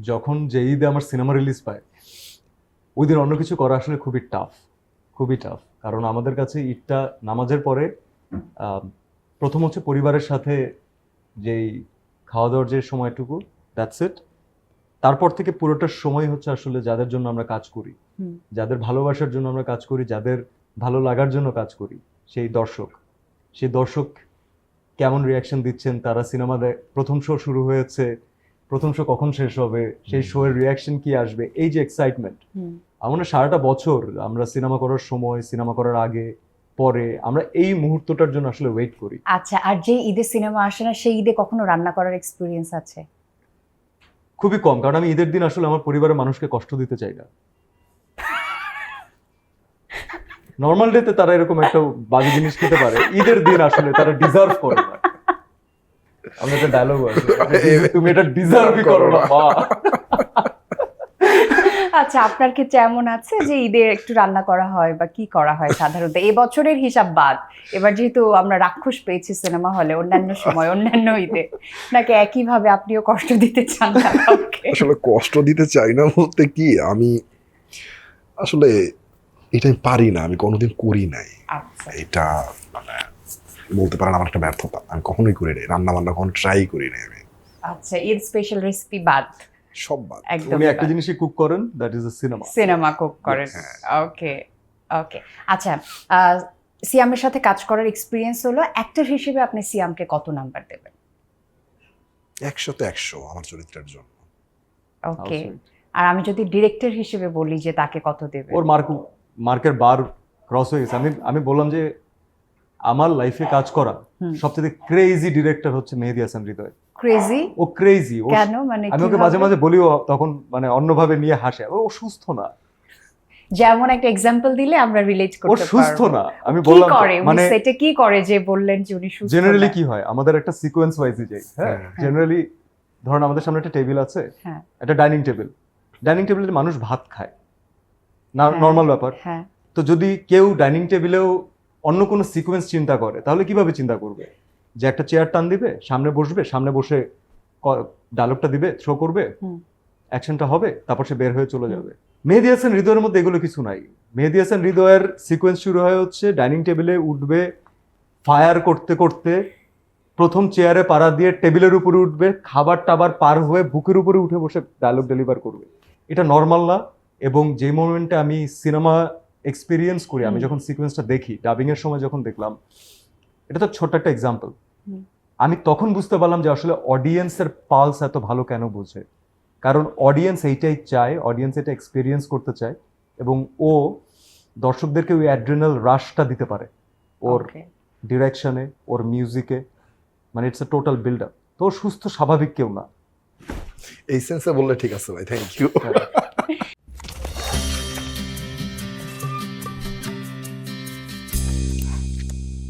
যখন যে ঈদে আমার সিনেমা রিলিজ পায় ওই দিন অন্য কিছু করা আসলে খুবই টাফ। কারণ আমাদের কাছে ঈদটা নামাজের পরে প্রথম হচ্ছে পরিবারের সাথে যেই খাওয়া দাওয়ার যে সময়টুকু, দ্যাটস ইট। তারপর থেকে পুরোটা সময় হচ্ছে আসলে যাদের জন্য আমরা কাজ করি, যাদের ভালোবাসার জন্য আমরা কাজ করি, যাদের ভালো লাগার জন্য কাজ করি, সেই দর্শক কেমন রিয়াকশন দিচ্ছেন, তারা সিনেমা প্রথম শো শুরু হয়েছে, প্রথম শো কখন শেষ হবে, সেই শো এর রিয়াকশন কি আসবে, এই যে এক্সাইটমেন্ট। আমরা সারাটা বছর আমরা সিনেমা করার সময়, সিনেমা করার আগে পরে আমরা এই মুহূর্তটার জন্য আসলে ওয়েট করি। আচ্ছা, আর যে ঈদে সিনেমা আসে না সেই ঈদে কখনো রান্না করার এক্সপিরিয়েন্স আছে? খুবই কম, কারণ আমি ঈদের দিন আসলে আমার পরিবারের মানুষকে কষ্ট দিতে চাই না। নর্মাল ডেতে তারা এরকম একটা বাজে জিনিস খেতে পারে, ঈদের দিন আসলে তারা ডিজার্ভ করে না। আমাদের একটা ডায়লগ আছে, তুমি এটা ডিজার্ভই করো না মা। আচ্ছা, আপনার ক্ষেত্রে এমন আছে যে ঈদে একটু রান্না করা হয় বা কি করা হয় সাধারণত? এই বছরের হিসাব বাদ, এবার যেহেতু আমরা রাক্ষস পেয়েছি সিনেমা হলে অন্যান্য সময় অন্যান্য ঈদে, নাকি একইভাবে আপনিও কষ্ট দিতে চান না কাউকে? আসলে কষ্ট দিতে চাই না বলতে কি, আমি আসলে এটা আমি পারি না, আমি কোনোদিন করি নাই। আচ্ছা, এটা মানে বলতে পারেন আমার একটা ব্যর্থতা, আমি কখনোই করি নাই, রান্না বান্না কখনো ট্রাই করি নাই আমি। আচ্ছা, ঈদ স্পেশাল রেসিপি বাদ, সব বাদ। একদম উনি একটা জিনিসই কুক করেন, that is a cinema cook করেন। ওকে ওকে। আচ্ছা, সিয়ামের সাথে কাজ করার এক্সপিরিয়েন্স হলো, অ্যাক্টর হিসেবে আপনি সিয়ামকে কত নাম্বার দেবেন? 100-তে 100 আমার চরিত্রের জন্য। ওকে। আর আমি যদি ডিরেক্টর হিসেবে বলি যে তাকে কত দেবেন? ওর মার্কের বার ক্রস হয়ে গেছে। আমি বললাম যে আমার লাইফে কাজ করা সবচেয়ে ক্রেজি ডিরেক্টর হচ্ছে মেহেদী হাসান হৃদয়। ক্রেজি? ও ক্রেজি। কেন, মানে আমি ওকে মাঝে মাঝে বলি, ও তখন মানে অন্যভাবে নিয়ে হাসে, ও সুস্থ না। যেমন একটা এক্সাম্পল দিলে আমরা রিলেট করতে পারবো। ও সুস্থ না, আমি কি বললাম করে মানে সেটা কি করে যে বললেন যে উনি সুস্থ? জেনারেলি কি হয়, আমাদের একটা সিকোয়েন্স ওয়াইজই যাই। হ্যাঁ, জেনারেলি ধরুন আমাদের সামনে একটা টেবিল আছে, একটা ডাইনিং টেবিলে মানুষ ভাত খায় না, নর্মাল ব্যাপার। তো যদি কেউ ডাইনিং টেবিলেও অন্য কোনো সিকোয়েন্স চিন্তা করে, তাহলে কিভাবে চিন্তা করবে? যে একটা চেয়ার টান দিবে, সামনে বসে ডায়লগটা দিবে, থ্রো করবে, অ্যাকশনটা হবে, তারপর সে বের হয়ে চলে যাবে। মেহেদী হাসান হৃদয়ের মধ্যে এগুলো কিছু নাই। মেহেদী হাসান হৃদয়ের সিকোয়েন্স শুরু হয় হচ্ছে ডাইনিং টেবিলে উঠবে, ফায়ার করতে করতে প্রথম চেয়ারে পাড়া দিয়ে টেবিলের উপরে উঠবে, খাবার টাবার পার হয়ে বুকের উপরে উঠে বসে ডায়লগ ডেলিভার করবে। এটা নর্মাল না। এবং যে মোমেন্টে আমি সিনেমা এক্সপিরিয়েন্স করি, আমি যখন সিকোয়েন্সটা দেখি, ডাবিং এর সময় যখন দেখলাম, এটা তো ছোট্ট একটা এক্সাম্পল, আমি তখন বুঝতে পারলাম যে আসলে অডিয়েন্সের পালস এত ভালো কেন বোঝে। কারণ অডিয়েন্স এইটাই চায়, অডিয়েন্স এটা এক্সপিরিয়েন্স করতে চায়, এবং ও দর্শকদেরকে ওই অ্যাড্রিনাল রাশটা দিতে পারে ওর ডিরেকশনে, ওর মিউজিকে, মানে it's a total build up. তো সুস্থ স্বাভাবিক কেউ না। এই সেন্সে বললে ঠিক আছে ভাই, থ্যাংক ইউ।